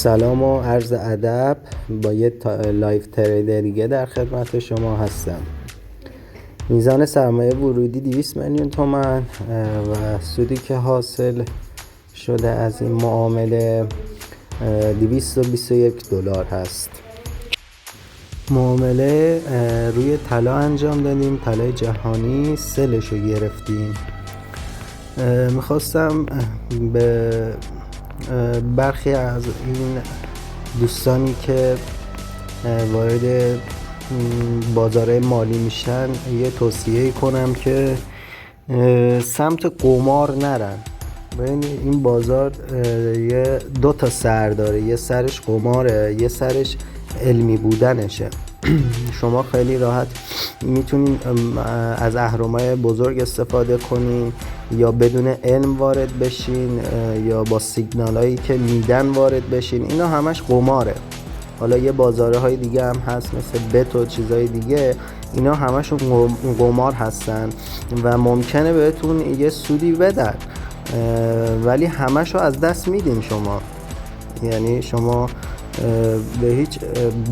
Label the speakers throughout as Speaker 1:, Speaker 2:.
Speaker 1: سلام و عرض ادب. با یه لایو تریدر دیگه در خدمت شما هستم. میزان سرمایه ورودی 200 میلیون تومان و سودی که حاصل شده از این معامله $221 هست. معامله روی طلا انجام دادیم، طلای جهانی سلش رو گرفتیم. میخواستم به برخی از این دوستانی که وارد بازار مالی میشن یه توصیه کنم که سمت قمار نرن. ببین این بازار یه دو تا سر داره، یه سرش قماره، یه سرش علمی بودنشه. شما خیلی راحت میتونین از اهرم‌های بزرگ استفاده کنین یا بدون علم وارد بشین یا با سیگنالایی که میدن وارد بشین. اینا همش قماره. حالا یه بازارهای دیگه هم هست مثل بت و چیزهای دیگه، اینا همشون قمار هستن و ممکنه بهتون یه سودی بدن ولی همشو از دست میدین شما. یعنی شما به هیچ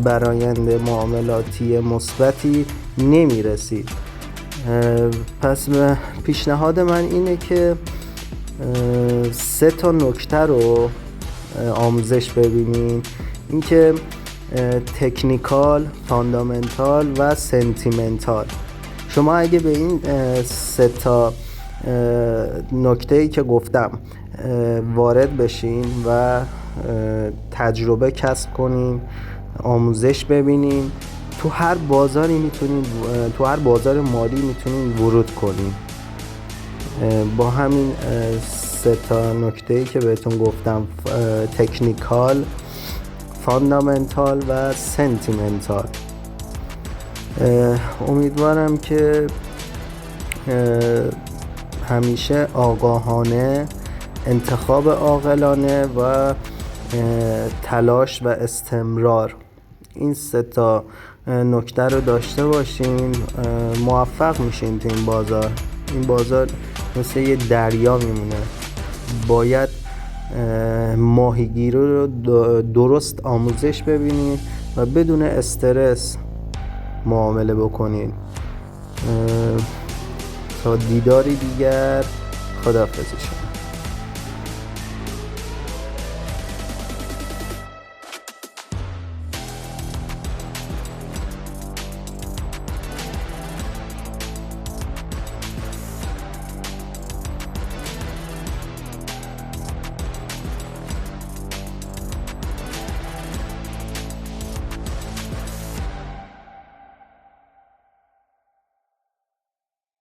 Speaker 1: برآیند معاملاتی مثبتی نمیرسید. پس پیشنهاد من اینه که 3 تا نکته رو آموزش ببینین. اینکه تکنیکال، فاندامنتال و سنتیمنتال. شما اگه به این 3 تا نکته‌ای که گفتم وارد بشین و تجربه کسب کنین، آموزش ببینین، تو هر بازاری میتونین، تو هر بازار مالی میتونین ورود کنین. با همین 3 تا نکته‌ای که بهتون گفتم، تکنیکال، فاندامنتال و سنتیمنتال. امیدوارم که همیشه آگاهانه، انتخاب عاقلانه و تلاش و استمرار، این 3 تا نکته رو داشته باشین، موفق میشین تو این بازار. این بازار مثل یه دریا میمونه. باید ماهیگیری رو درست آموزش ببینید و بدون استرس معامله بکنید. تا دیداری دیگر، خداحافظ شما.